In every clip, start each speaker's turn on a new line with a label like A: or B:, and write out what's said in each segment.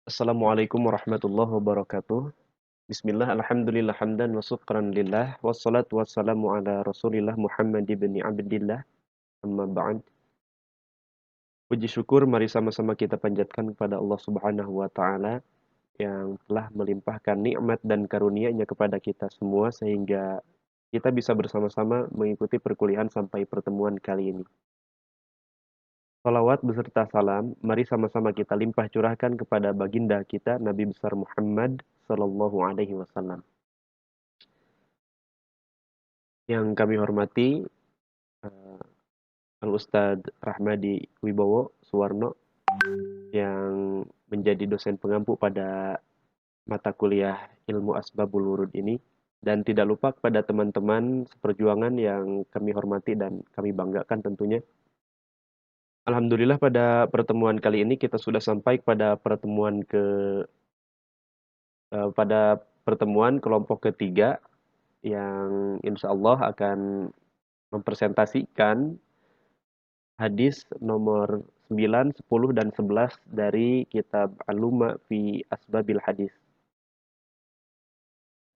A: Assalamualaikum warahmatullahi wabarakatuh. Bismillah, alhamdulillah, hamdan wa syukran lillah, wassalatu wassalamu ala rasulillah Muhammad ibn Abdillah, amma ba'd. Puji syukur mari sama-sama kita panjatkan kepada Allah Subhanahu wa Ta'ala yang telah melimpahkan nikmat dan karunia-Nya kepada kita semua sehingga kita bisa bersama-sama mengikuti perkuliahan sampai pertemuan kali ini. Salawat beserta salam, mari sama-sama kita limpah curahkan kepada baginda kita Nabi besar Muhammad sallallahu alaihi wasallam. Yang kami hormati Al-Ustadz Rahmadi Wibowo Suwarno yang menjadi dosen pengampu pada mata kuliah Ilmu Asbabul Wurud ini, dan tidak lupa kepada teman-teman seperjuangan yang kami hormati dan kami banggakan tentunya. Alhamdulillah pada pertemuan kali ini kita sudah sampai pada pertemuan kelompok ketiga yang insya Allah akan mempresentasikan hadis nomor 9, 10, dan 11 dari kitab Al-Luma fi Asbabil Hadis.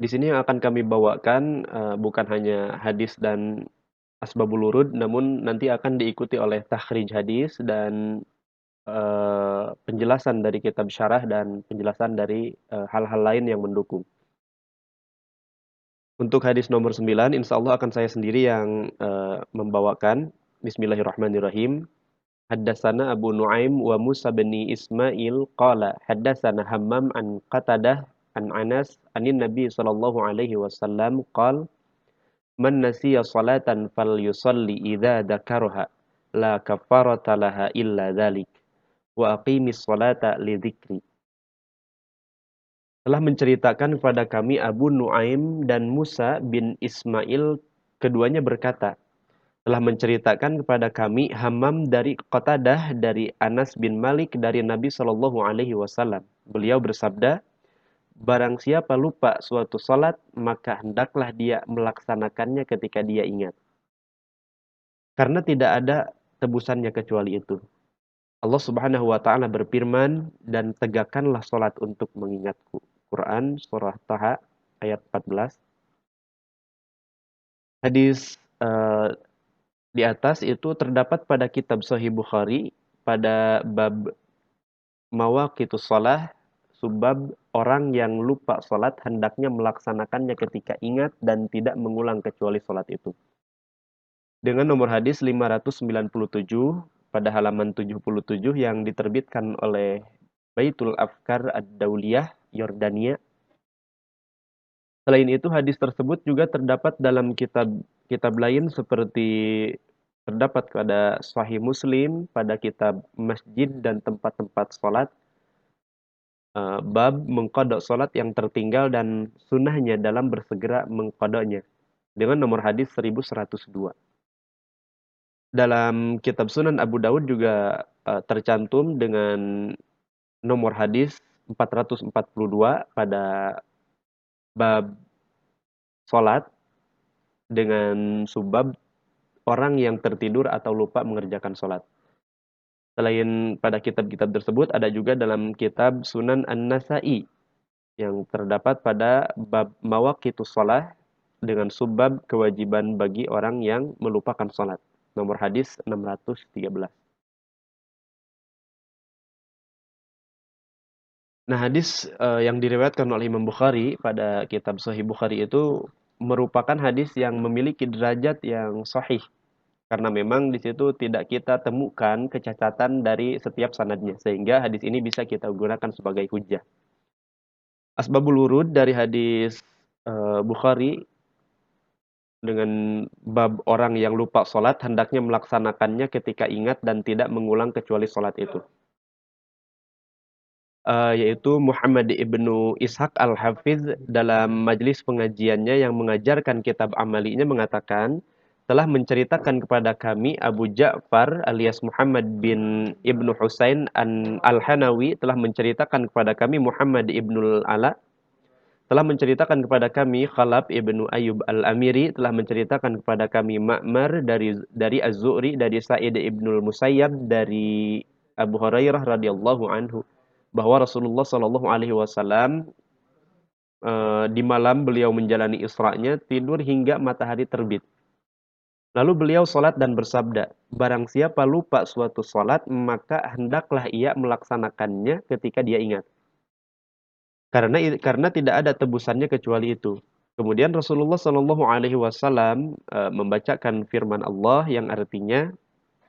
A: Di sini yang akan kami bawakan bukan hanya hadis dan asbabul wurud, namun nanti akan diikuti oleh takhrij hadis dan penjelasan dari kitab syarah dan penjelasan dari hal-hal lain yang mendukung. Untuk hadis nomor 9, insya Allah akan saya sendiri yang membawakan. Bismillahirrahmanirrahim. Haddatsana Abu Nuaim wa Musa bin Ismail qala haddatsana Hammam an Qatadah an Anas anin Nabi sallallahu alaihi wasallam qala man nasiya salatan falyusalli idza dzakaraha la kafarata laha illa dzalik wa aqimis salata li dzikri. Telah menceritakan kepada kami Abu Nuaim dan Musa bin Ismail, keduanya berkata, telah menceritakan kepada kami Hammam dari Qatadah dari Anas bin Malik dari Nabi Shallallahu Alaihi Wasallam. Beliau bersabda, barang siapa lupa suatu salat, maka hendaklah dia melaksanakannya ketika dia ingat. Karena tidak ada tebusannya kecuali itu. Allah Subhanahu wa taala berfirman, dan tegakkanlah salat untuk mengingatku. Quran surah Taha ayat 14. Hadis di atas itu terdapat pada kitab Sahih Bukhari pada bab mawaqitus shalah, subbab orang yang lupa salat hendaknya melaksanakannya ketika ingat dan tidak mengulang kecuali salat itu. Dengan nomor hadis 597 pada halaman 77 yang diterbitkan oleh Baitul Afkar Ad-Dauliyah, Yordania. Selain itu, hadis tersebut juga terdapat dalam kitab lain seperti terdapat pada Sahih Muslim, pada kitab masjid dan tempat-tempat sholat, bab mengqadha sholat yang tertinggal dan sunnahnya dalam bersegera mengqadhanya, dengan nomor hadis 1102. Dalam kitab Sunan Abu Daud juga tercantum dengan nomor hadis 442 pada bab sholat dengan subbab orang yang tertidur atau lupa mengerjakan sholat. Selain pada kitab-kitab tersebut, ada juga dalam kitab Sunan An-Nasa'i yang terdapat pada bab mawaqitus shalah dengan subbab kewajiban bagi orang yang melupakan sholat. Nomor hadis 613. Nah, hadis yang diriwayatkan oleh Imam Bukhari pada kitab Sahih Bukhari itu merupakan hadis yang memiliki derajat yang sahih. Karena memang di situ tidak kita temukan kecacatan dari setiap sanadnya. Sehingga hadis ini bisa kita gunakan sebagai hujjah. Asbabul wurud dari hadis Bukhari dengan bab orang yang lupa sholat hendaknya melaksanakannya ketika ingat dan tidak mengulang kecuali sholat itu. Yaitu Muhammad ibnu Ishaq al-Hafiz dalam majlis pengajiannya yang mengajarkan kitab amalinya mengatakan, telah menceritakan kepada kami Abu Ja'far alias Muhammad bin Ibnu Husain al-Hanawi telah menceritakan kepada kami Muhammad ibnul Ala telah menceritakan kepada kami Khalaf ibnu Ayyub al-Amiri telah menceritakan kepada kami Ma'mar dari Az-Zu'ri dari Sa'id ibnul Musayyab dari Abu Hurairah radhiyallahu anhu bahwa Rasulullah Shallallahu Alaihi Wasallam di malam beliau menjalani Isra-nya tidur hingga matahari terbit. Lalu beliau sholat dan bersabda, barang siapa lupa suatu sholat, maka hendaklah ia melaksanakannya ketika dia ingat. Karena tidak ada tebusannya kecuali itu. Kemudian Rasulullah Shallallahu Alaihi Wasallam membacakan firman Allah yang artinya,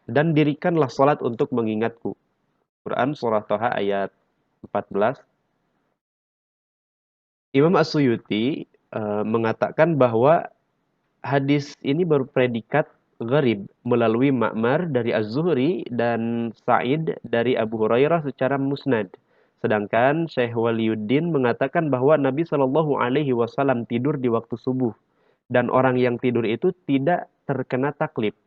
A: dan dirikanlah sholat untuk mengingatku. Quran surah Toha ayat 14. Imam As-Suyuti mengatakan bahwa hadis ini berpredikat gharib melalui Ma'mar dari Az-Zuhri dan Sa'id dari Abu Hurairah secara musnad. Sedangkan Syekh Waliuddin mengatakan bahwa Nabi Shallallahu Alaihi Wasallam tidur di waktu subuh dan orang yang tidur itu tidak terkena taklid.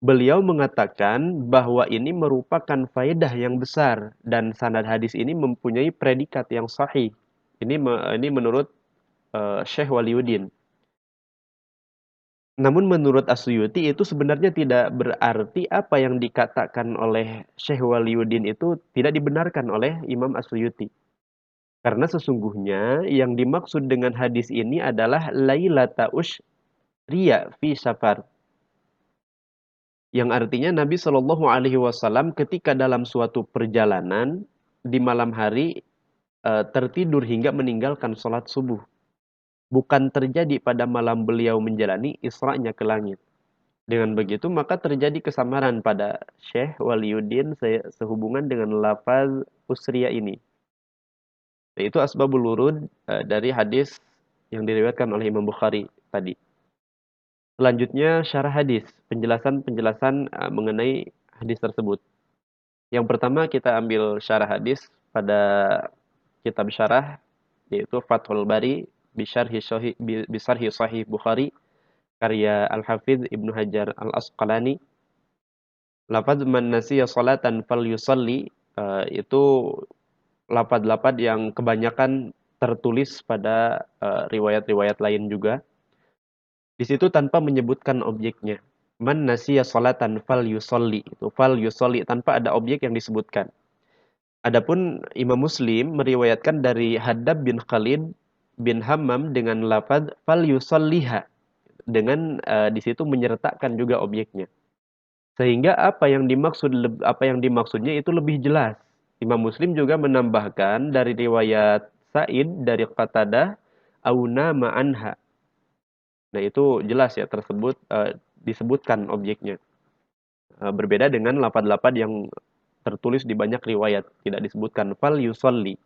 A: Beliau mengatakan bahwa ini merupakan faedah yang besar dan sanad hadis ini mempunyai predikat yang sahih. Ini menurut Syekh Waliuddin. Namun menurut As-Suyuti itu sebenarnya tidak berarti apa yang dikatakan oleh Syekh Waliuddin itu tidak dibenarkan oleh Imam As-Suyuti. Karena sesungguhnya yang dimaksud dengan hadis ini adalah Lailata Ushriya fi Safar. Yang artinya Nabi Shallallahu Alaihi Wasallam ketika dalam suatu perjalanan di malam hari tertidur hingga meninggalkan sholat subuh. Bukan terjadi pada malam beliau menjalani Isra-nya ke langit. Dengan begitu maka terjadi kesamaran pada Syekh Waliuddin sehubungan dengan lafaz usriya ini. Yaitu asbabul wurud dari hadis yang diriwayatkan oleh Imam Bukhari tadi. Selanjutnya syarah hadis, penjelasan-penjelasan mengenai hadis tersebut. Yang pertama kita ambil syarah hadis pada kitab syarah yaitu Fathul Bari Bisharhi Sahih Bukhari karya Al-Hafidz Ibnu Hajar Al-Asqalani. Lafaz man nasiya salatan falyusalli itu lafaz-lafaz yang kebanyakan tertulis pada riwayat-riwayat lain juga. Di situ tanpa menyebutkan objeknya. Man nasiya salatan falyusalli, itu falyusalli tanpa ada objek yang disebutkan. Adapun Imam Muslim meriwayatkan dari Haddab bin Khalid bin Hammam dengan lafaz falyusalliha, dengan di situ menyertakan juga objeknya. Sehingga apa yang dimaksudnya itu lebih jelas. Imam Muslim juga menambahkan dari riwayat Sa'id dari Qatadah auna ma'anha. Nah, itu jelas ya disebutkan objeknya. Berbeda dengan lafaz-lafaz yang tertulis di banyak riwayat tidak disebutkan fal yusolli.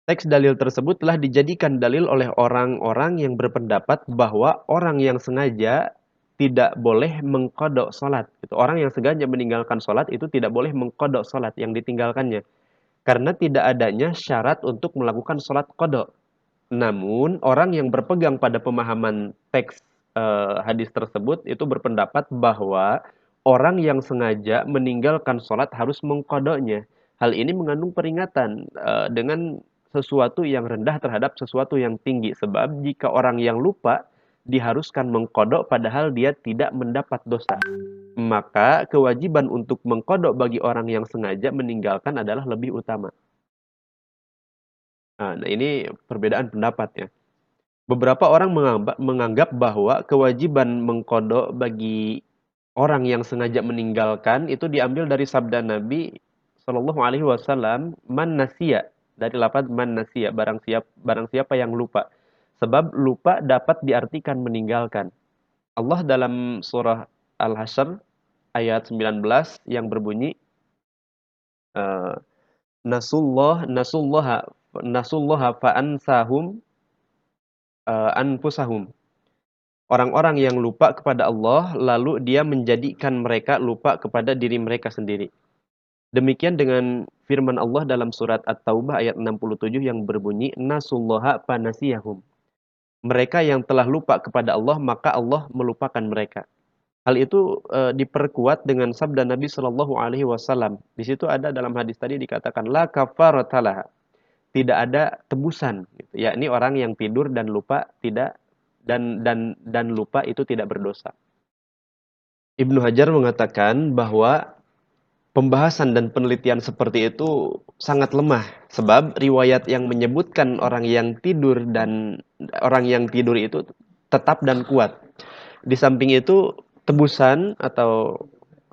A: Teks dalil tersebut telah dijadikan dalil oleh orang-orang yang berpendapat bahwa orang yang sengaja tidak boleh mengkodok sholat. Orang yang sengaja meninggalkan sholat itu tidak boleh mengkodok sholat yang ditinggalkannya. Karena tidak adanya syarat untuk melakukan sholat kodok. Namun orang yang berpegang pada pemahaman teks hadis tersebut itu berpendapat bahwa orang yang sengaja meninggalkan sholat harus mengkodoknya. Hal ini mengandung peringatan dengan sesuatu yang rendah terhadap sesuatu yang tinggi. Sebab jika orang yang lupa diharuskan mengkodok padahal dia tidak mendapat dosa. Maka kewajiban untuk mengkodok bagi orang yang sengaja meninggalkan adalah lebih utama. Nah, ini perbedaan pendapat ya. Beberapa orang menganggap bahwa kewajiban mengkodok bagi orang yang sengaja meninggalkan itu diambil dari sabda Nabi Shallallahu Alaihi Wasallam, man nasiya, dari lafaz man nasiya, barang siapa yang lupa. Sebab lupa dapat diartikan meninggalkan. Allah dalam surah Al-Hasyr ayat 19 yang berbunyi eh, nasullaha fa'ansahum anfusahum. Orang-orang yang lupa kepada Allah lalu dia menjadikan mereka lupa kepada diri mereka sendiri. Demikian dengan firman Allah dalam surat At-Taubah ayat 67 yang berbunyi nasullaha fanasiyahum. Mereka yang telah lupa kepada Allah maka Allah melupakan mereka. Hal itu diperkuat dengan sabda Nabi Shallallahu Alaihi Wasallam. Di situ ada dalam hadis tadi dikatakan la kafaratalah, tidak ada tebusan. Gitu. Yakni orang yang tidur dan lupa tidak dan lupa itu tidak berdosa. Ibnu Hajar mengatakan bahwa pembahasan dan penelitian seperti itu sangat lemah, sebab riwayat yang menyebutkan orang yang tidur itu tetap dan kuat. Di samping itu, tebusan atau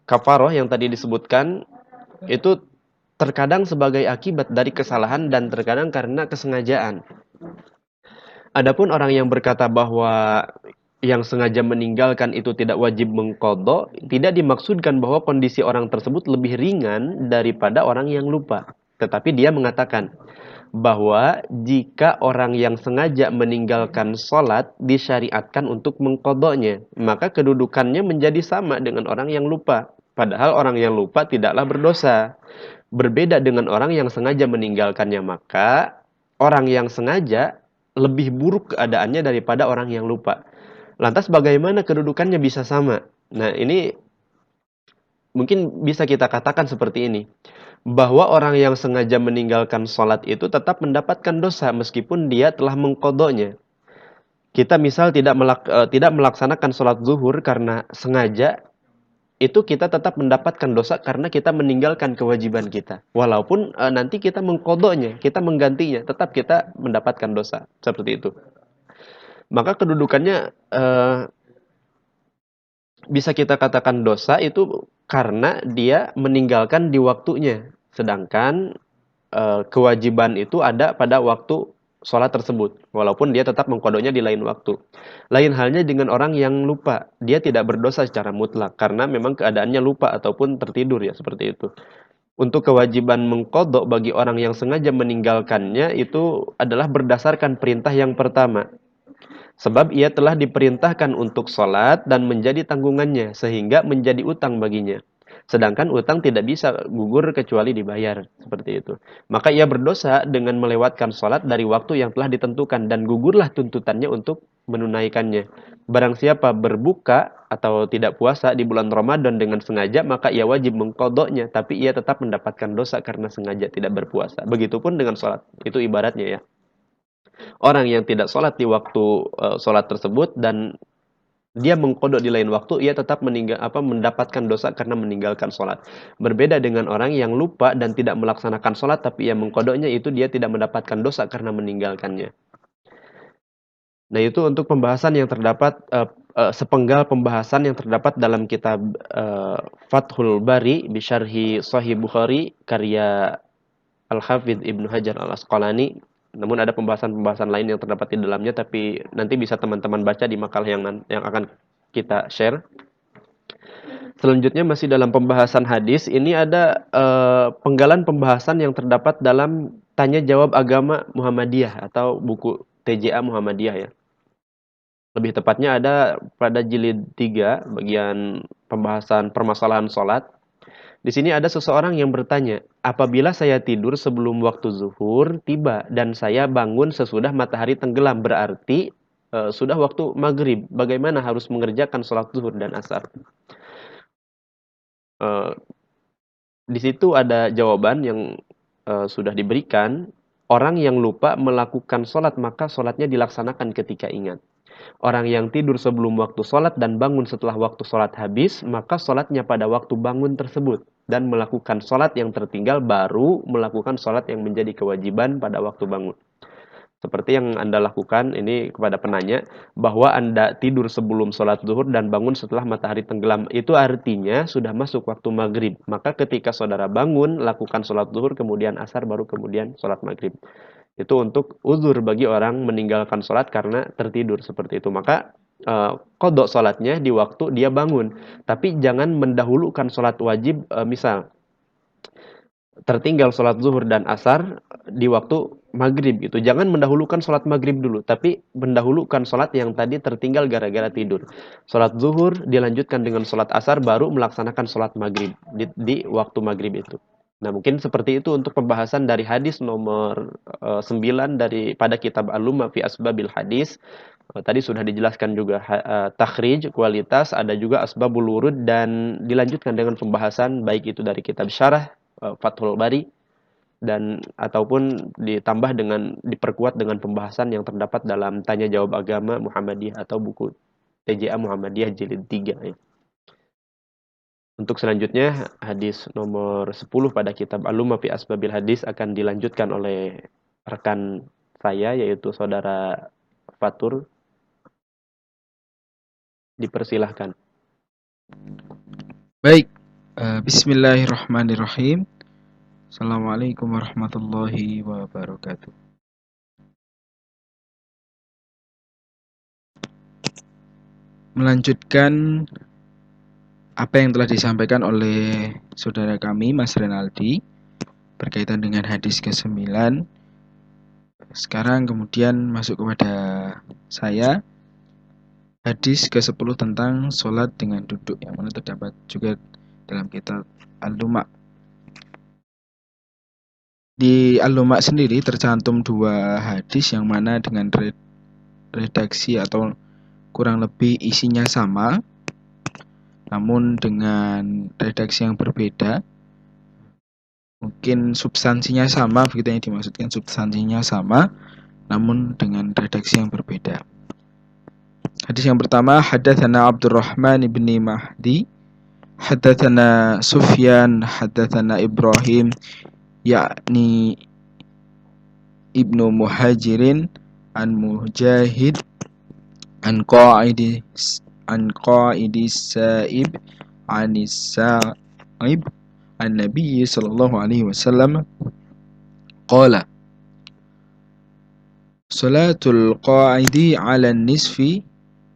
A: kafaroh yang tadi disebutkan itu terkadang sebagai akibat dari kesalahan dan terkadang karena kesengajaan. Adapun orang yang berkata bahwa yang sengaja meninggalkan itu tidak wajib mengqadha, tidak dimaksudkan bahwa kondisi orang tersebut lebih ringan daripada orang yang lupa. Tetapi dia mengatakan bahwa jika orang yang sengaja meninggalkan sholat disyariatkan untuk mengqadhanya, maka kedudukannya menjadi sama dengan orang yang lupa. Padahal orang yang lupa tidaklah berdosa. Berbeda dengan orang yang sengaja meninggalkannya, maka orang yang sengaja lebih buruk keadaannya daripada orang yang lupa. Lantas bagaimana kedudukannya bisa sama? Nah, ini mungkin bisa kita katakan seperti ini, bahwa orang yang sengaja meninggalkan sholat itu tetap mendapatkan dosa meskipun dia telah mengqadhanya. Kita misal tidak melaksanakan sholat zuhur karena sengaja, itu kita tetap mendapatkan dosa karena kita meninggalkan kewajiban kita. Walaupun nanti kita mengqadhanya, kita menggantinya, tetap kita mendapatkan dosa. Seperti itu. Maka kedudukannya bisa kita katakan dosa itu karena dia meninggalkan di waktunya. Sedangkan kewajiban itu ada pada waktu sholat tersebut. Walaupun dia tetap mengqadhanya di lain waktu. Lain halnya dengan orang yang lupa. Dia tidak berdosa secara mutlak karena memang keadaannya lupa ataupun tertidur ya, seperti itu. Untuk kewajiban mengqadha bagi orang yang sengaja meninggalkannya itu adalah berdasarkan perintah yang pertama. Sebab ia telah diperintahkan untuk sholat dan menjadi tanggungannya, sehingga menjadi utang baginya. Sedangkan utang tidak bisa gugur kecuali dibayar, seperti itu. Maka ia berdosa dengan melewatkan sholat dari waktu yang telah ditentukan, dan gugurlah tuntutannya untuk menunaikannya. Barang siapa berbuka atau tidak puasa di bulan Ramadan dengan sengaja, maka ia wajib mengqadhanya, tapi ia tetap mendapatkan dosa karena sengaja tidak berpuasa. Begitupun dengan sholat, itu ibaratnya ya. Orang yang tidak sholat di waktu sholat tersebut dan dia mengqadha di lain waktu, ia tetap mendapatkan dosa karena meninggalkan sholat. Berbeda dengan orang yang lupa dan tidak melaksanakan sholat, tapi ia mengqadhanya, itu dia tidak mendapatkan dosa karena meninggalkannya. Nah, itu untuk pembahasan yang terdapat sepenggal pembahasan yang terdapat dalam kitab Fathul Bari bisyarhi Sahih Bukhari karya Al-Hafidz Ibnu Hajar Al-Asqalani. Namun ada pembahasan-pembahasan lain yang terdapat di dalamnya, tapi nanti bisa teman-teman baca di makalah yang akan kita share. Selanjutnya masih dalam pembahasan hadis, ini ada penggalan pembahasan yang terdapat dalam Tanya Jawab Agama Muhammadiyah atau buku TJA Muhammadiyah ya. Lebih tepatnya ada pada jilid 3 bagian pembahasan permasalahan sholat. Di sini ada seseorang yang bertanya, apabila saya tidur sebelum waktu zuhur tiba dan saya bangun sesudah matahari tenggelam, berarti sudah waktu maghrib. Bagaimana harus mengerjakan sholat zuhur dan asar? Eh, di situ ada jawaban yang sudah diberikan. Orang yang lupa melakukan sholat, maka sholatnya dilaksanakan ketika ingat. Orang yang tidur sebelum waktu sholat dan bangun setelah waktu sholat habis, maka sholatnya pada waktu bangun tersebut. Dan melakukan sholat yang tertinggal baru melakukan sholat yang menjadi kewajiban pada waktu bangun. Seperti yang Anda lakukan ini kepada penanya, bahwa Anda tidur sebelum sholat zuhur dan bangun setelah matahari tenggelam. Itu artinya sudah masuk waktu maghrib. Maka ketika saudara bangun, lakukan sholat zuhur, kemudian asar, baru kemudian sholat maghrib. Itu untuk uzur bagi orang meninggalkan sholat karena tertidur seperti itu. Maka qadha sholatnya di waktu dia bangun. Tapi jangan mendahulukan sholat wajib, misal tertinggal sholat zuhur dan asar di waktu maghrib gitu. Jangan mendahulukan sholat maghrib dulu, tapi mendahulukan sholat yang tadi tertinggal gara-gara tidur. Sholat zuhur dilanjutkan dengan sholat asar, baru melaksanakan sholat maghrib di waktu maghrib itu. Nah, mungkin seperti itu untuk pembahasan dari hadis nomor 9 pada kitab Al-Lumma fi Asbabil Hadis. Tadi sudah dijelaskan juga takhrij, kualitas, ada juga asbabul wurud, dan dilanjutkan dengan pembahasan baik itu dari kitab syarah Fathul Bari dan ataupun ditambah dengan diperkuat dengan pembahasan yang terdapat dalam Tanya Jawab Agama Muhammadiyah atau buku TJA Muhammadiyah jilid 3 ya. Untuk selanjutnya, hadis nomor 10 pada kitab Al-Lumma fi Asbabil Hadis akan dilanjutkan oleh rekan saya, yaitu saudara Fatur. Dipersilahkan.
B: Baik, bismillahirrahmanirrahim. Assalamualaikum warahmatullahi wabarakatuh. Melanjutkan apa yang telah disampaikan oleh saudara kami, Mas Renaldi, berkaitan dengan hadis ke-9. Sekarang kemudian masuk kepada saya, hadis ke-10 tentang sholat dengan duduk, yang mana terdapat juga dalam kitab Al-Lumma. Di Al-Lumma sendiri tercantum 2 hadis yang mana dengan redaksi atau kurang lebih isinya sama, namun dengan redaksi yang berbeda. Mungkin substansinya sama, begitu yang dimaksudkan, substansinya sama, namun dengan redaksi yang berbeda. Hadis yang pertama, haddatsana Abdurrahman ibni Mahdi, haddatsana Sufyan, haddatsana Ibrahim, yakni Ibnu Muhajirin, an Mujahid, an Qa'idis Sa'ib, anis Sa'ib, an Nabi sallallahu alaihi wasallam qala salatul qa'idi 'ala nisfi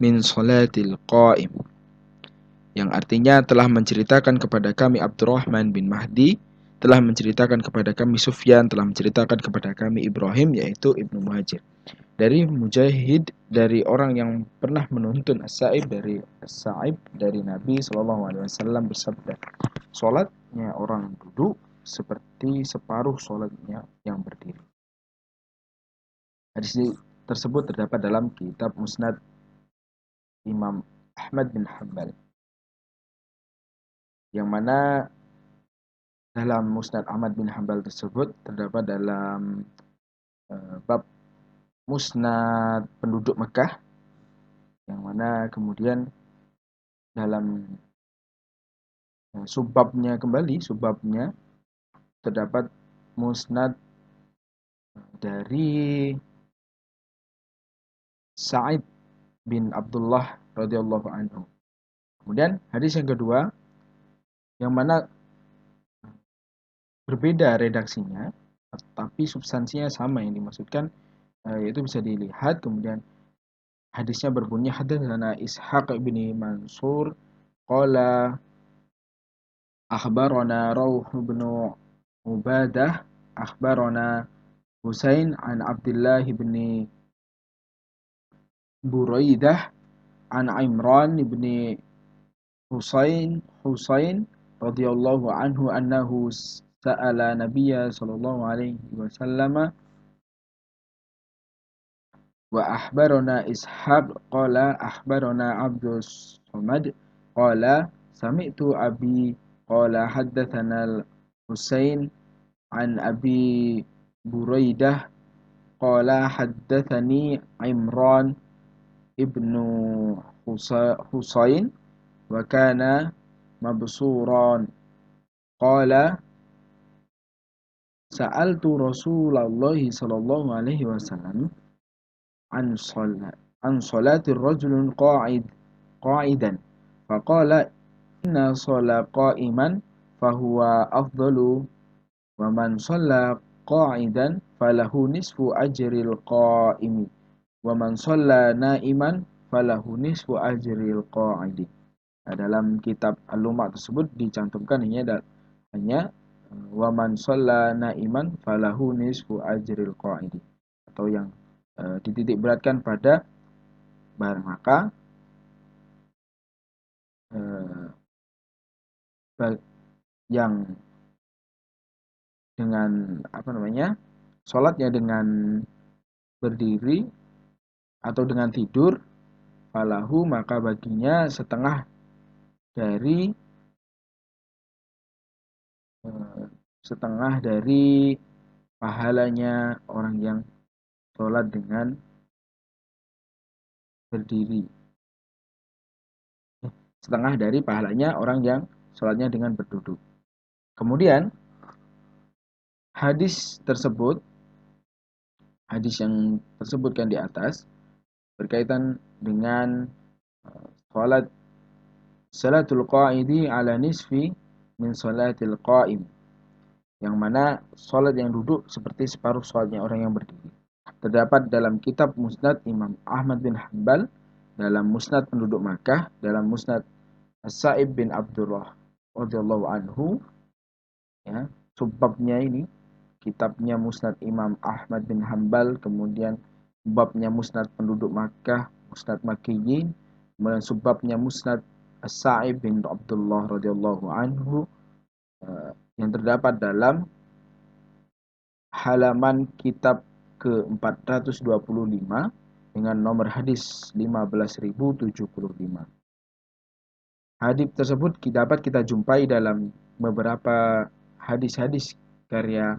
B: min salatil qa'im, yang artinya telah menceritakan kepada kami Abdurrahman bin Mahdi, telah menceritakan kepada kami Sufyan, telah menceritakan kepada kami Ibrahim, yaitu Ibnu Muhajir, dari Mujahid, dari orang yang pernah menuntun As-Sa'ib, dari As-Sa'ib, dari Nabi SAW bersabda, sholatnya orang duduk seperti separuh sholatnya yang berdiri. Hadis tersebut terdapat dalam kitab Musnad Imam Ahmad bin Hanbal, yang mana dalam Musnad Ahmad bin Hanbal tersebut terdapat dalam bab Musnad penduduk Mekah, yang mana kemudian dalam subbabnya terdapat Musnad dari Sa'id bin Abdullah radhiyallahu anhu. Kemudian hadis yang kedua, yang mana berbeda redaksinya, tapi substansinya sama yang dimaksudkan, yaitu bisa dilihat. Kemudian hadisnya berbunyi hadatsana Ishaq bin Mansur qala akhbarana Rauh bin Ubadah akhbarana Husain an Abdullah bin Buraidah an Imran bin Husain radhiyallahu anhu annahu sa'ala Nabiyya sallallahu alaihi wasallam wa akhbarana Ishaq qala akhbarana Abdus Samad qala sami'tu abi qala haddatsana Husain an Abi Buraidah qala haddatsani Imran ibnu Husain wa kana mabsuran qala sa'altu Rasulullah sallallahu alaihi wasallam an salatir rajulun qa'idan faqala inna shala qa'iman fahuwa afdalu wa man shalla qa'idan falahu nisfu ajril qa'imi wa man shalla na'iman falahu nisfu ajril qa'idi. Nah, dalam kitab Al-Lumma tersebut dicantumkan hanya wa man shalla na'iman falahu nisfu ajril qa'idi, atau yang dititik beratkan pada barang maka yang dengan sholatnya dengan berdiri atau dengan tidur, falahu maka baginya setengah dari pahalanya orang yang sholat dengan berdiri, setengah dari pahalanya orang yang sholatnya dengan berduduk. Kemudian hadis yang tersebutkan di atas berkaitan dengan salat salatul qa'idi ala nisfi min salatil qa'im, yang mana salat yang duduk seperti separuh salatnya orang yang berdiri. Terdapat dalam kitab Musnad Imam Ahmad bin Hanbal, dalam Musnad penduduk Makkah, dalam Musnad As-Sa'ib bin Abdullah radhiyallahu anhu, ya, subbabnya ini kitabnya Musnad Imam Ahmad bin Hanbal, kemudian babnya Musnad penduduk Makkah, Musnad Makkiyin, kemudian subbabnya Musnad As-Sa'ib bin Abdullah radhiyallahu anhu, yang terdapat dalam halaman kitab ke-425 dengan nomor hadis 15.075. Hadis tersebut dapat kita jumpai dalam beberapa hadis-hadis karya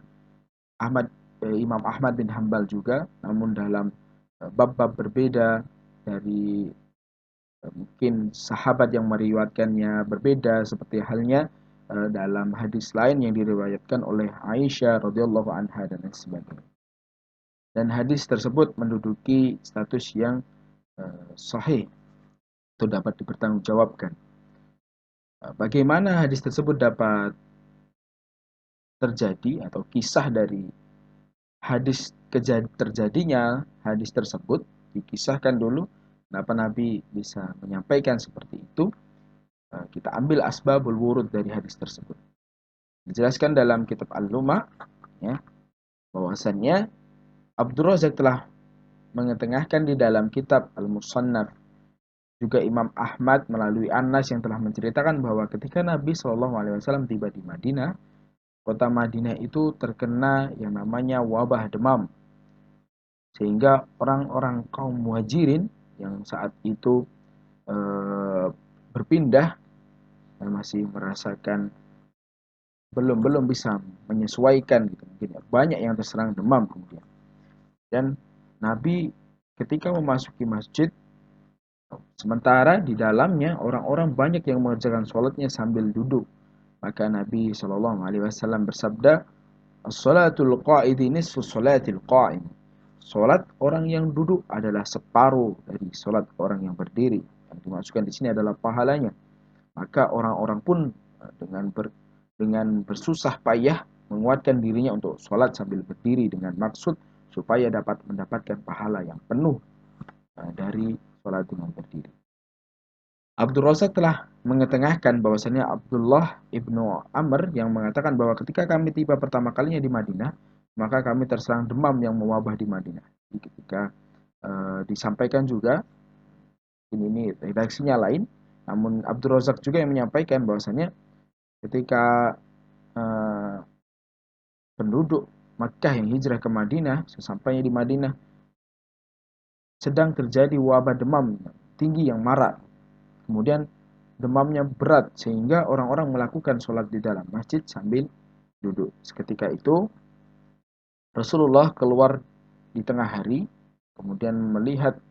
B: Imam Ahmad bin Hanbal juga, namun dalam bab-bab berbeda dari mungkin sahabat yang meriwayatkannya berbeda, seperti halnya dalam hadis lain yang diriwayatkan oleh Aisyah radhiyallahu anha dan lain sebagainya. Dan hadis tersebut menduduki status yang sahih atau dapat dipertanggungjawabkan. Bagaimana hadis tersebut dapat terjadi atau kisah dari hadis terjadinya hadis tersebut dikisahkan dulu. Kenapa Nabi bisa menyampaikan seperti itu? Kita ambil asbabul wurud dari hadis tersebut. Dijelaskan dalam kitab Al-Lumah, ya, bahwasannya Abdul Razak telah mengetengahkan di dalam kitab Al-Musannaf, juga Imam Ahmad melalui Anas yang telah menceritakan bahwa ketika Nabi SAW tiba di Madinah, kota Madinah itu terkena yang namanya wabah demam, sehingga orang-orang kaum muhajirin yang saat itu berpindah dan masih merasakan belum bisa menyesuaikan gitu, mungkin banyak yang terserang demam kemudian. Dan Nabi ketika memasuki masjid, sementara di dalamnya orang-orang banyak yang mengerjakan sholatnya sambil duduk, maka Nabi SAW bersabda, "As-salatul qa'idi nisfu salatil qa'im." Sholat orang yang duduk adalah separuh dari sholat orang yang berdiri. Yang dimaksudkan di sini adalah pahalanya. Maka orang-orang pun dengan bersusah payah menguatkan dirinya untuk sholat sambil berdiri dengan maksud supaya dapat mendapatkan pahala yang penuh dari sholat dengan berdiri. Abdul Razak telah mengetengahkan bahwasannya Abdullah ibnu Amr yang mengatakan bahwa ketika kami tiba pertama kalinya di Madinah, maka kami terserang demam yang mewabah di Madinah. Jadi ketika disampaikan juga, ini redaksinya lain, namun Abdul Razak juga yang menyampaikan bahwasannya ketika penduduk Makkah yang hijrah ke Madinah, sesampainya di Madinah, sedang terjadi wabah demam tinggi yang marak. Kemudian demamnya berat sehingga orang-orang melakukan sholat di dalam masjid sambil duduk. Seketika itu Rasulullah keluar di tengah hari, kemudian melihat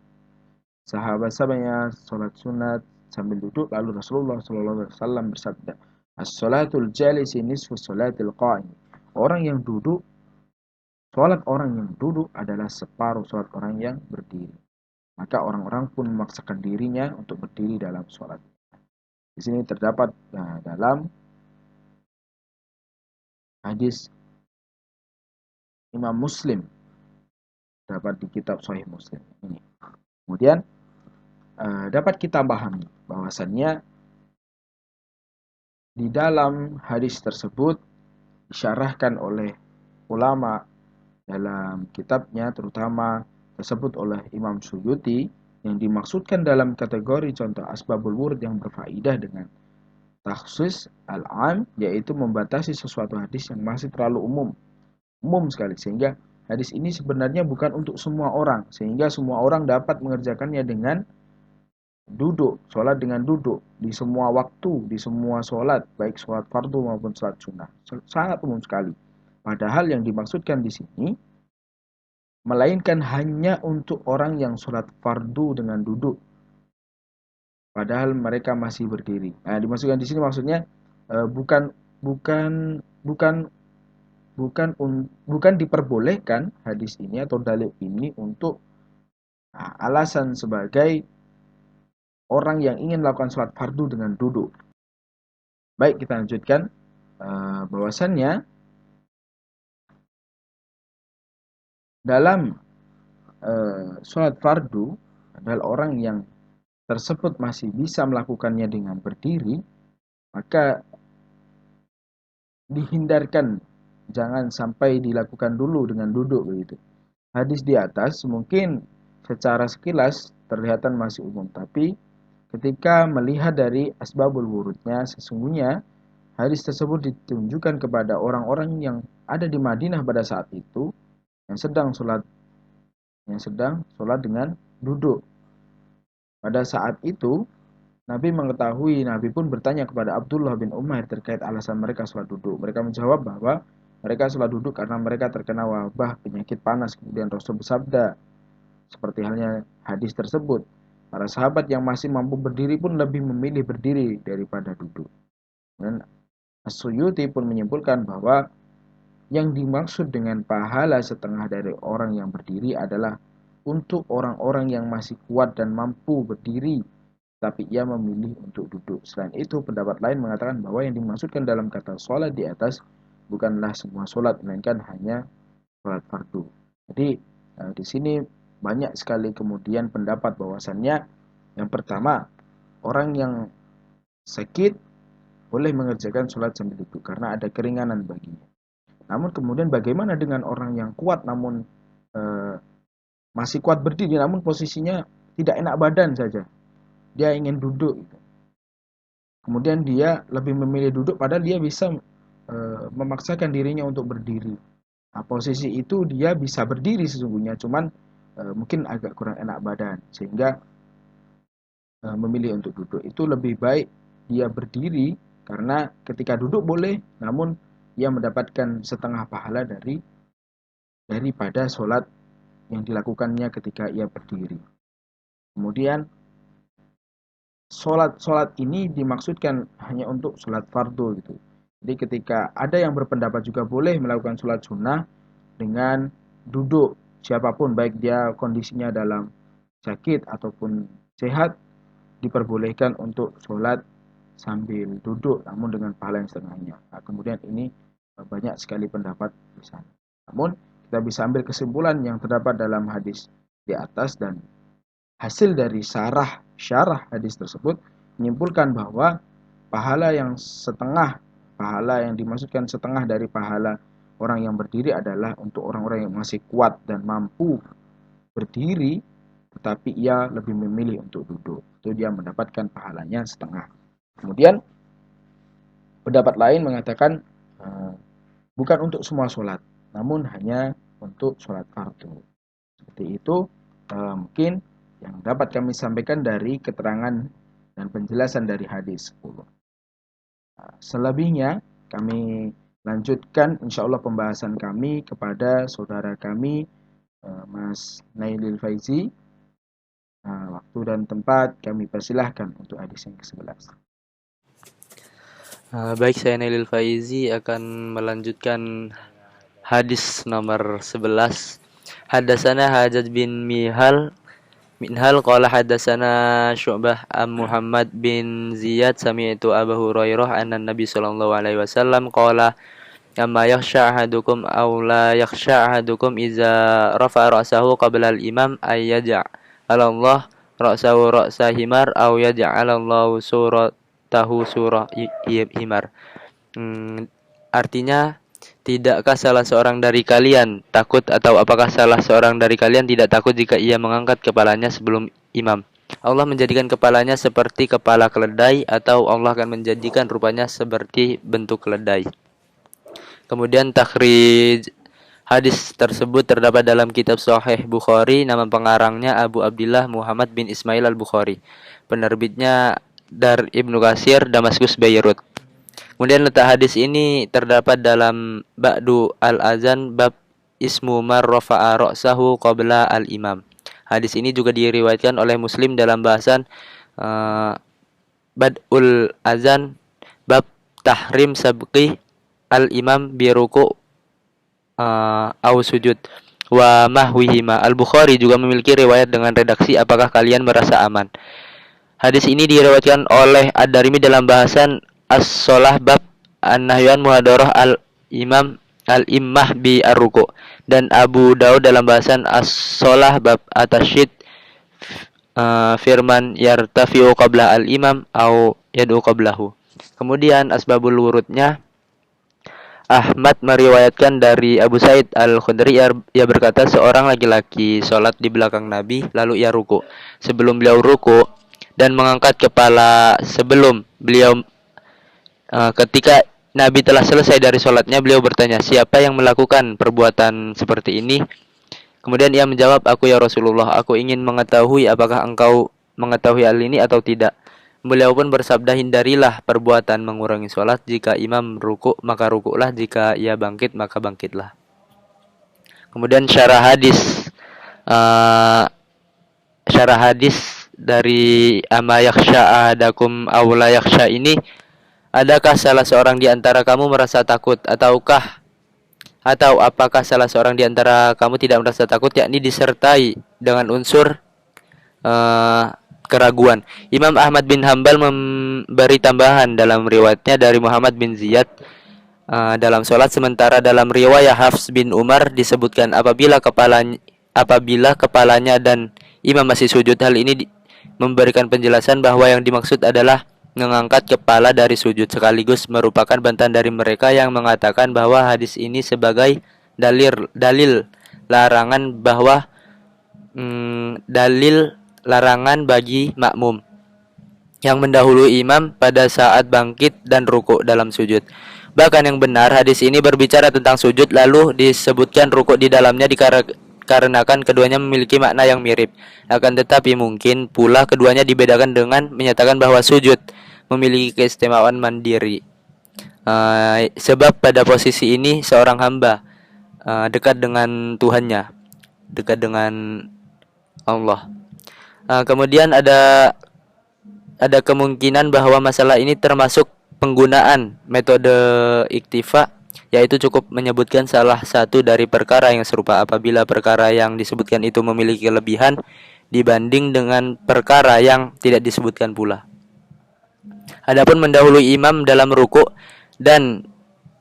B: sahabat-sahabatnya sholat sunat sambil duduk, lalu Rasulullah SAW bersabda, "As-sholatul jalisi nisfu sholatil qa'im." Sholat orang yang duduk adalah separuh sholat orang yang berdiri. Maka orang-orang pun memaksakan dirinya untuk berdiri dalam sholat. Di sini terdapat dalam hadis Imam Muslim, dapat di kitab Sahih Muslim ini. Kemudian dapat kita pahami bahwasannya di dalam hadis tersebut disyarahkan oleh ulama dalam kitabnya, terutama tersebut oleh Imam Suyuti, yang dimaksudkan dalam kategori contoh asbabul wurud yang berfaedah dengan takhsis al-am, yaitu membatasi sesuatu hadis yang masih terlalu umum sekali, sehingga hadis ini sebenarnya bukan untuk semua orang, sehingga semua orang dapat mengerjakannya dengan duduk, sholat dengan duduk di semua waktu, di semua sholat, baik sholat fardu maupun sholat sunnah, sangat umum sekali. Padahal yang dimaksudkan di sini melainkan hanya untuk orang yang sholat fardu dengan duduk, padahal mereka masih berdiri. Nah, dimaksudkan di sini maksudnya bukan bukan bukan bukan diperbolehkan hadis ini atau dalil ini untuk alasan sebagai orang yang ingin melakukan sholat fardu dengan duduk. Baik, kita lanjutkan. Bahwasannya dalam sholat fardu adalah orang yang tersebut masih bisa melakukannya dengan berdiri, maka dihindarkan jangan sampai dilakukan dulu dengan duduk begitu. Hadis di atas mungkin secara sekilas terlihatan masih umum, tapi ketika melihat dari asbabul wurudnya, sesungguhnya hadis tersebut ditunjukkan kepada orang-orang yang ada di Madinah pada saat itu yang sedang sholat dengan duduk. Pada saat itu Nabi mengetahui, Nabi pun bertanya kepada Abdullah bin Umair terkait alasan mereka sholat duduk. Mereka menjawab bahwa mereka sholat duduk karena mereka terkena wabah penyakit panas. Kemudian Rasul bersabda, seperti halnya hadis tersebut, para sahabat yang masih mampu berdiri pun lebih memilih berdiri daripada duduk. Dan As-Suyuti pun menyimpulkan bahwa yang dimaksud dengan pahala setengah dari orang yang berdiri adalah untuk orang-orang yang masih kuat dan mampu berdiri tapi ia memilih untuk duduk. Selain itu, pendapat lain mengatakan bahwa yang dimaksudkan dalam kata sholat di atas bukanlah semua sholat, melainkan hanya sholat fardu. Jadi, di sini banyak sekali kemudian pendapat bahwasannya yang pertama, orang yang sakit boleh mengerjakan sholat sambil duduk karena ada keringanan baginya. Namun kemudian bagaimana dengan orang yang kuat namun masih kuat berdiri namun posisinya tidak enak badan saja? Dia ingin duduk gitu. Kemudian dia lebih memilih duduk padahal dia bisa memaksakan dirinya untuk berdiri. Nah, posisi itu dia bisa berdiri sesungguhnya, cuman mungkin agak kurang enak badan sehingga memilih untuk duduk. Itu lebih baik dia berdiri karena ketika duduk boleh, namun ia mendapatkan setengah pahala daripada sholat yang dilakukannya ketika ia berdiri. Kemudian sholat ini dimaksudkan hanya untuk sholat fardu gitu. Jadi ketika ada yang berpendapat juga boleh melakukan sholat sunnah dengan duduk, siapapun baik dia kondisinya dalam sakit ataupun sehat diperbolehkan untuk sholat sambil duduk namun dengan pahala yang setengahnya. Nah, kemudian ini banyak sekali pendapat di sana. Namun kita bisa ambil kesimpulan yang terdapat dalam hadis di atas dan hasil dari syarah hadis tersebut menyimpulkan bahwa pahala yang dimaksudkan setengah dari pahala orang yang berdiri adalah untuk orang-orang yang masih kuat dan mampu berdiri tetapi ia lebih memilih untuk duduk. Itu dia mendapatkan pahalanya setengah. Kemudian pendapat lain mengatakan bukan untuk semua sholat, namun hanya untuk sholat fardu. Seperti itu mungkin yang dapat kami sampaikan dari keterangan dan penjelasan dari hadis 10. Selebihnya kami lanjutkan insya Allah pembahasan kami kepada saudara kami Mas Nailil Faizi. Waktu dan tempat kami persilahkan untuk hadis yang ke-11.
C: Baik, saya Nailil Faizi akan melanjutkan hadis nomor 11. Haddatsana Hajjaj bin Minhal qala haddatsana Syu'bah Muhammad bin Ziyad sami'tu Abu Hurairah anna Nabi sallallahu alaihi wasallam qala amma yakhsha ahadukum aw la yakhsha ahadukum iza rafa'a ra'sahu qabla al-imam ay yaj'ala Allah ra'sahu ra'sa himar aw yaj'ala Allah suratahu surah himar. Artinya, tidakkah salah seorang dari kalian takut atau apakah salah seorang dari kalian tidak takut jika ia mengangkat kepalanya sebelum imam? Allah menjadikan kepalanya seperti kepala keledai atau Allah akan menjadikan rupanya seperti bentuk keledai. Kemudian takhrij hadis tersebut terdapat dalam kitab Sahih Bukhari, nama pengarangnya Abu Abdillah Muhammad bin Ismail al-Bukhari. Penerbitnya Dar Ibnu Katsir, Damaskus, Beirut. Kemudian letak hadis ini terdapat dalam Ba'du al-Azan bab ismu mar rafa'a ra'sahu qabla al-imam. Hadis ini juga diriwayatkan oleh Muslim dalam bahasan Bad'ul Azan bab tahrim sabqi al-imam bi ruku' au sujud wa mahwihima. Al-Bukhari juga memiliki riwayat dengan redaksi apakah kalian merasa aman. Hadis ini diriwayatkan oleh Ad-Darimi dalam bahasan As-Shalah bab An-Nahyan Muhadarah al-Imam al-Immah bi ar-ruku' dan Abu Daud dalam bahasan As-Shalah bab At-Tasydid firman yartafi'u qabla al-imam au yad'u qablahu. Kemudian asbabul wurudnya, Ahmad meriwayatkan dari Abu Sa'id Al-Khudri, ia berkata seorang laki-laki sholat di belakang Nabi lalu ia ruku. Sebelum beliau ruku dan mengangkat kepala sebelum beliau ketika Nabi telah selesai dari sholatnya, beliau bertanya, siapa yang melakukan perbuatan seperti ini? Kemudian ia menjawab, aku ya Rasulullah, aku ingin mengetahui apakah engkau mengetahui hal ini atau tidak. Beliau pun bersabda, hindarilah perbuatan mengurangi sholat. Jika imam ruku, maka rukuklah. Jika ia bangkit, maka bangkitlah. Kemudian syarah hadis dari ama yakhsha ahadakum aw la yakhsha ini, adakah salah seorang di antara kamu merasa takut atau apakah salah seorang di antara kamu tidak merasa takut, yakni disertai dengan unsur keraguan. Imam Ahmad bin Hambal memberi tambahan dalam riwayatnya dari Muhammad bin Ziyad dalam sholat, sementara dalam riwayat Hafs bin Umar disebutkan apabila kepalanya dan imam masih sujud. Hal ini memberikan penjelasan bahwa yang dimaksud adalah mengangkat kepala dari sujud, sekaligus merupakan bantahan dari mereka yang mengatakan bahwa hadis ini sebagai dalil larangan bagi makmum yang mendahului imam pada saat bangkit dan ruku dalam sujud. Bahkan yang benar, hadis ini berbicara tentang sujud lalu disebutkan ruku di dalamnya dikarenakan keduanya memiliki makna yang mirip. Akan tetapi mungkin pula keduanya dibedakan dengan menyatakan bahwa sujud memiliki keistimewaan mandiri. Sebab pada posisi ini seorang hamba dekat dengan Tuhannya, dekat dengan Allah. Kemudian ada kemungkinan bahwa masalah ini termasuk penggunaan metode iktifa, yaitu cukup menyebutkan salah satu dari perkara yang serupa apabila perkara yang disebutkan itu memiliki kelebihan dibanding dengan perkara yang tidak disebutkan pula. Adapun mendahului imam dalam ruku dan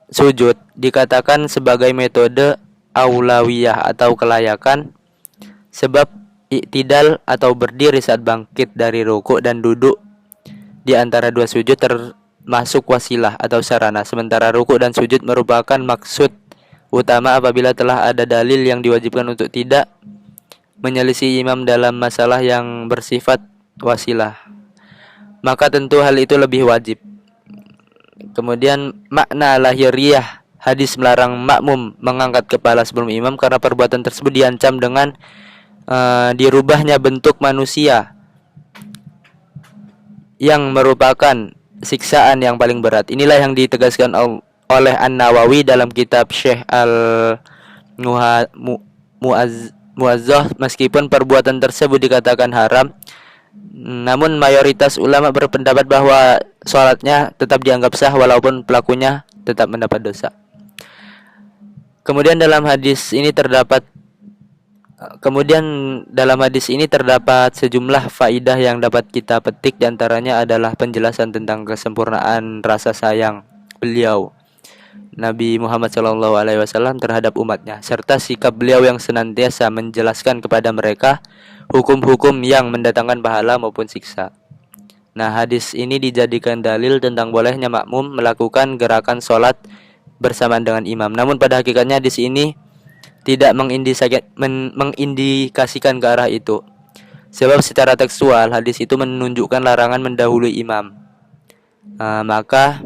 C: sujud dikatakan sebagai metode aulawiyah atau kelayakan, sebab i'tidal atau berdiri saat bangkit dari ruku dan duduk di antara dua sujud termasuk wasilah atau sarana, sementara ruku dan sujud merupakan maksud utama apabila telah ada dalil yang diwajibkan untuk tidak menyelisih imam dalam masalah yang bersifat wasilah, maka tentu hal itu lebih wajib. Kemudian makna lahiriah hadis melarang makmum mengangkat kepala sebelum imam karena perbuatan tersebut diancam dengan dirubahnya bentuk manusia yang merupakan siksaan yang paling berat. Inilah yang ditegaskan oleh An-Nawawi dalam kitab Syekh Al-Mu'azzah. Meskipun perbuatan tersebut dikatakan haram, namun mayoritas ulama berpendapat bahwa sholatnya tetap dianggap sah walaupun pelakunya tetap mendapat dosa. Kemudian dalam hadis ini terdapat sejumlah faidah yang dapat kita petik. Di antaranya adalah penjelasan tentang kesempurnaan rasa sayang beliau Nabi Muhammad SAW terhadap umatnya, serta sikap beliau yang senantiasa menjelaskan kepada mereka hukum-hukum yang mendatangkan pahala maupun siksa. Nah, hadis ini dijadikan dalil tentang bolehnya makmum melakukan gerakan sholat bersamaan dengan imam. Namun pada hakikatnya hadis ini tidak mengindikasikan ke arah itu, sebab secara tekstual hadis itu menunjukkan larangan mendahului imam. Maka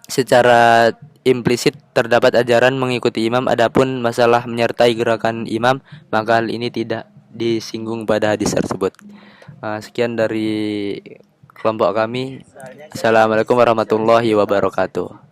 C: secara implisit terdapat ajaran mengikuti imam. Adapun masalah menyertai gerakan imam, maka hal ini tidak disinggung pada hadis tersebut. Sekian dari kelompok kami. Assalamualaikum warahmatullahi wabarakatuh.